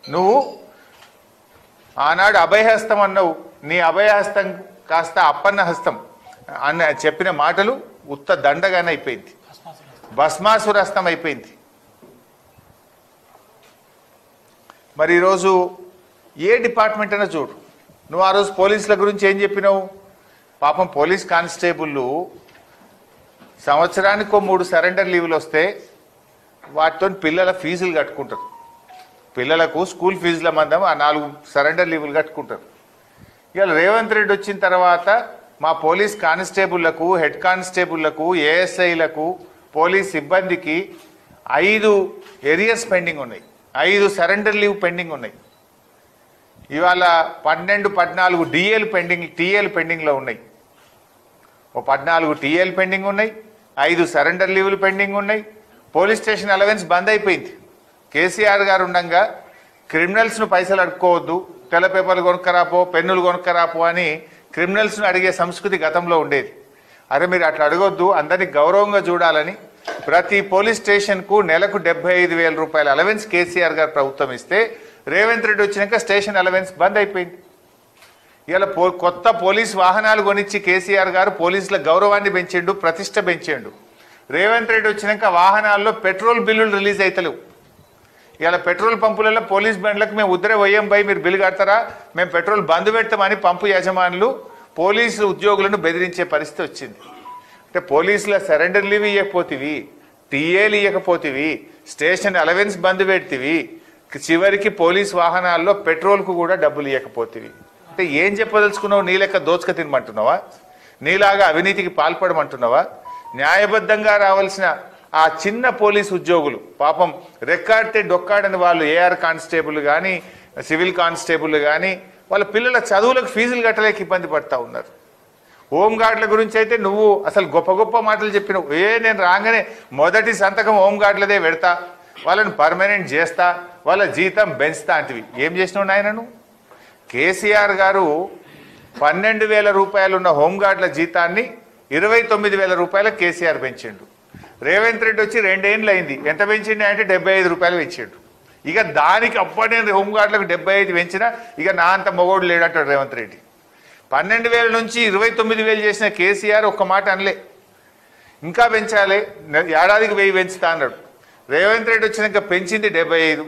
నువ్వు ఆనాడు అభయహస్తం అన్నావు. నీ అభయహస్తం కాస్త అప్పన్న హస్తం అన్న చెప్పిన మాటలు ఉత్త దండగానే అయిపోయింది, భస్మాసురస్తం అయిపోయింది. మరి ఈరోజు ఏ డిపార్ట్మెంట్ అయినా చూడు, నువ్వు ఆ రోజు పోలీసుల గురించి ఏం చెప్పినావు? పాపం పోలీస్ కానిస్టేబుళ్ళు సంవత్సరానికి 3 సరెండర్ లీవులు వస్తే వాటితో పిల్లల ఫీజులు కట్టుకుంటారు. పిల్లలకు స్కూల్ ఫీజుల మందం ఆ 4 సరెండర్ లీవులు కట్టుకుంటారు. ఇవాళ రేవంత్ రెడ్డి వచ్చిన తర్వాత మా పోలీస్ కానిస్టేబుళ్లకు, హెడ్ కానిస్టేబుళ్లకు, ఏఎస్ఐలకు, పోలీస్ సిబ్బందికి 5 ఏరియర్స్ పెండింగ్ ఉన్నాయి, 5 సరెండర్ లీవ్ పెండింగ్ ఉన్నాయి. ఇవాళ 12, 14 టీఏలు పెండింగ్లో ఉన్నాయి. ఓ 14 టీఏలు పెండింగ్ ఉన్నాయి, 5 సరెండర్ లీవులు పెండింగ్ ఉన్నాయి. పోలీస్ స్టేషన్ అలవెన్స్ బంద్ అయిపోయింది. కేసీఆర్ గారు ఉండగా క్రిమినల్స్ను పైసలు అడుక్కోవద్దు, తెల్ల పేపర్లు కొనుక్కరాపో, పెన్నులు కొనుక్కరాపో అని క్రిమినల్స్ను అడిగే సంస్కృతి గతంలో ఉండేది. అరే మీరు అట్లా అడగొద్దు, అందరినీ గౌరవంగా చూడాలని ప్రతి పోలీస్ స్టేషన్కు నెలకు 75,000 రూపాయల అలవెన్స్ కేసీఆర్ గారు ప్రభుత్వం ఇస్తే రేవంత్ రెడ్డి వచ్చినాక స్టేషన్ అలవెన్స్ బంద్ అయిపోయింది. ఇలా కొత్త పోలీస్ వాహనాలు కొనిచ్చి కేసీఆర్ గారు పోలీసుల గౌరవాన్ని పెంచిండు, ప్రతిష్ట పెంచిండు. రేవంత్ రెడ్డి వచ్చినాక వాహనాల్లో పెట్రోల్ బిల్లులు రిలీజ్ అవుతలేవు. ఇలా పెట్రోల్ పంపులలో పోలీస్ బండ్లకు మేము ఉద్దరే పోయాం భయ్, మీరు బిల్లు కడతారా, మేము పెట్రోల్ బంద్ పెడతామని పంపు యజమానులు పోలీసు ఉద్యోగులను బెదిరించే పరిస్థితి వచ్చింది. అంటే పోలీసుల సరెండర్ లీవ్ ఇవ్వకపోతేవి, టీఏలు ఇవ్వకపోతేవి, స్టేషన్ అలవెన్స్ బంద్ పెడితివి, చివరికి పోలీస్ వాహనాల్లో పెట్రోల్కు కూడా డబ్బులు ఇవ్వకపోతేవి. అంటే ఏం చెప్పదలుచుకున్నావు? నీ లెక్క దోచుక తినమంటున్నావా? నీలాగా అవినీతికి పాల్పడమంటున్నావా? న్యాయబద్ధంగా రావాల్సిన ఆ చిన్న పోలీస్ ఉద్యోగులు పాపం రెక్కాడితే డొక్కాడని వాళ్ళు ఏఆర్ కానిస్టేబుల్ కానీ, సివిల్ కానిస్టేబుల్ కానీ వాళ్ళ పిల్లల చదువులకు ఫీజులు కట్టలేక ఇబ్బంది పడతా ఉన్నారు. హోంగార్డుల గురించి అయితే నువ్వు అసలు గొప్ప గొప్ప మాటలు చెప్పినావు. నేను రాగానే మొదటి సంతకం హోంగార్డులదే పెడతా, వాళ్ళని పర్మనెంట్ చేస్తా, వాళ్ళ జీతం పెంచుతా అంటివి. ఏం చేసినావు నాయనను? కేసీఆర్ గారు 12,000 రూపాయలు ఉన్న హోంగార్డుల జీతాన్ని 29,000 రూపాయలకు కేసీఆర్ పెంచిండు. రేవంత్ రెడ్డి వచ్చి 2 ఏళ్ళు అయింది, ఎంత పెంచిండు అంటే 75 రూపాయలు పెంచిండు. ఇక దానికి అప్పటి నేను హోంగార్డులకు 75 పెంచినా ఇక నా అంత మొగోడు లేడంటాడు రేవంత్ రెడ్డి. 12,000 నుంచి 29,000 చేసిన కేసీఆర్ ఒక్క మాట అనలే, ఇంకా పెంచాలి, ఏడాదికి 1000 పెంచుతా అన్నాడు. రేవంత్ రెడ్డి వచ్చినాక పెంచింది 75.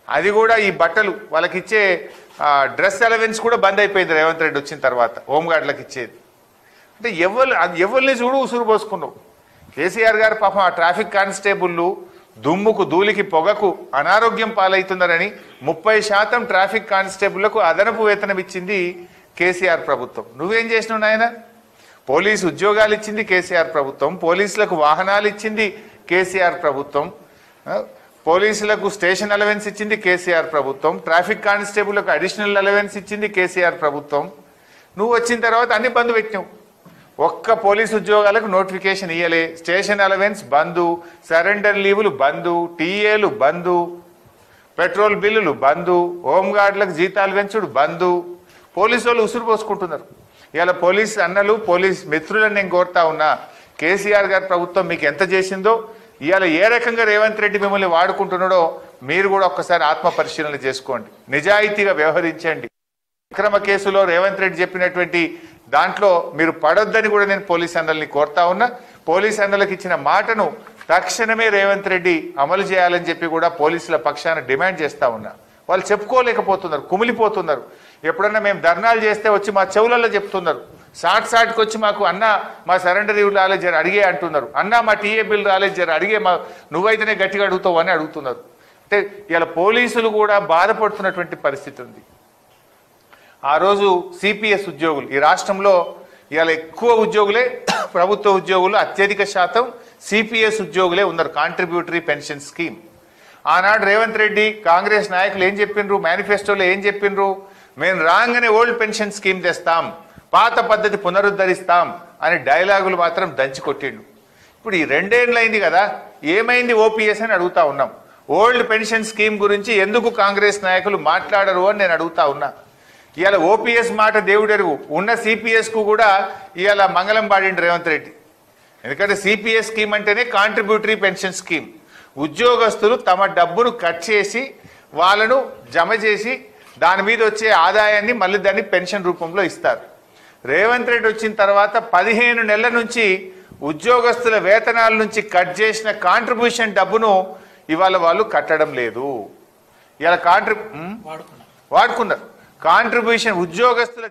అది కూడా ఈ బట్టలు వాళ్ళకి ఇచ్చే డ్రెస్ అలవెన్స్ కూడా బంద్ అయిపోయింది రేవంత్ రెడ్డి వచ్చిన తర్వాత, హోంగార్డులకు ఇచ్చేది. అంటే ఎవరిని చూడు ఉసురు పోసుకున్నావు. కేసీఆర్ గారు పాపం ఆ ట్రాఫిక్ కానిస్టేబుళ్ళు దుమ్ముకు, ధూళికి, పొగకు అనారోగ్యం పాలవుతున్నారని 30% ట్రాఫిక్ కానిస్టేబుళ్లకు అదనపు వేతనం ఇచ్చింది కేసీఆర్ ప్రభుత్వం. నువ్వేం చేసినావు నాయన? పోలీసు ఉద్యోగాలు ఇచ్చింది కేసీఆర్ ప్రభుత్వం, పోలీసులకు వాహనాలు ఇచ్చింది కేసీఆర్ ప్రభుత్వం, పోలీసులకు స్టేషన్ అలవెన్స్ ఇచ్చింది కేసీఆర్ ప్రభుత్వం, ట్రాఫిక్ కానిస్టేబుల్లకు అడిషనల్ అలవెన్స్ ఇచ్చింది కేసీఆర్ ప్రభుత్వం. నువ్వు వచ్చిన తర్వాత అన్ని బంద్ పెట్టినావు. ఒక్క పోలీసు ఉద్యోగాలకు నోటిఫికేషన్ ఇయ్యలే, స్టేషన్ అలవెన్స్ బందు, సరెండర్ లీవులు బందు, టీఏలు బందు, పెట్రోల్ బిల్లులు బందు, హోంగార్డులకు జీతాలు పెంచుడు బందు. పోలీసు వాళ్ళు ఉసురు పోసుకుంటున్నారు. ఇవాళ పోలీస్ అన్నలు, పోలీస్ మిత్రులను నేను కోరుతా ఉన్నా, కేసీఆర్ గారి ప్రభుత్వం మీకు ఎంత చేసిందో, ఇవాళ ఏ రకంగా రేవంత్ రెడ్డి మిమ్మల్ని వాడుకుంటున్నాడో మీరు కూడా ఒక్కసారి ఆత్మ పరిశీలన చేసుకోండి, నిజాయితీగా వ్యవహరించండి. అక్రమ కేసులో రేవంత్ రెడ్డి చెప్పినటువంటి దాంట్లో మీరు పడొద్దని కూడా నేను పోలీస్ అన్నల్ని కోరుతా ఉన్నా. పోలీస్ అన్నలకు ఇచ్చిన మాటను తక్షణమే రేవంత్ రెడ్డి అమలు చేయాలని చెప్పి కూడా పోలీసుల పక్షాన డిమాండ్ చేస్తా ఉన్నా. వాళ్ళు చెప్పుకోలేకపోతున్నారు, కుమిలిపోతున్నారు. ఎప్పుడన్నా మేము ధర్నాలు చేస్తే వచ్చి మా చెవులలో చెప్తున్నారు, సాటికి వచ్చి మాకు అన్న మా సరెండర్ లీవ్ రాలేదు జర అడిగే అంటున్నారు, అన్న మా టీఏ బిల్ రాలేదు జర అడిగే, నువ్వైతేనే గట్టిగా అడుగుతావు అని అడుగుతున్నారు. అంటే ఇలా పోలీసులు కూడా బాధపడుతున్నటువంటి పరిస్థితి ఉంది. ఆ రోజు సిపిఎస్ ఉద్యోగులు ఈ రాష్ట్రంలో ఇవాళ ఎక్కువ ఉద్యోగులే, ప్రభుత్వ ఉద్యోగులు అత్యధిక శాతం సిపిఎస్ ఉద్యోగులే ఉన్నారు, కాంట్రిబ్యూటరీ పెన్షన్ స్కీమ్. ఆనాడు రేవంత్ రెడ్డి కాంగ్రెస్ నాయకులు ఏం చెప్పిండ్రు, మేనిఫెస్టోలో ఏం చెప్పిండ్రు? మేము రాగానే ఓల్డ్ పెన్షన్ స్కీమ్ తెస్తాం, పాత పద్ధతి పునరుద్ధరిస్తాం అని డైలాగులు మాత్రం దంచి కొట్టిండు. ఇప్పుడు ఈ 2 ఏళ్ళు అయింది కదా, ఏమైంది ఓపీఎస్ అని అడుగుతా ఉన్నాం. ఓల్డ్ పెన్షన్ స్కీమ్ గురించి ఎందుకు కాంగ్రెస్ నాయకులు మాట్లాడరు అని నేను అడుగుతా ఉన్నా. ఇవాళ ఓపీఎస్ మాట దేవుడెరుగు, ఉన్న సిపిఎస్కు కూడా ఇవాళ మంగళం పాడిండు రేవంత్ రెడ్డి. ఎందుకంటే సిపిఎస్ స్కీమ్ అంటేనే కాంట్రిబ్యూటరీ పెన్షన్ స్కీమ్. ఉద్యోగస్తులు తమ డబ్బును కట్ చేసి వాళ్ళను జమ చేసి దాని మీద వచ్చే ఆదాయాన్ని మళ్ళీ దాన్ని పెన్షన్ రూపంలో ఇస్తారు. రేవంత్ రెడ్డి వచ్చిన తర్వాత 15 నెలల నుంచి ఉద్యోగస్తుల వేతనాల నుంచి కట్ చేసిన కాంట్రిబ్యూషన్ డబ్బును ఇవాళ వాళ్ళు కట్టడం లేదు. ఇలా వాడుకున్నారు కాంట్రిబ్యూషన్ ఉద్యోగస్తుల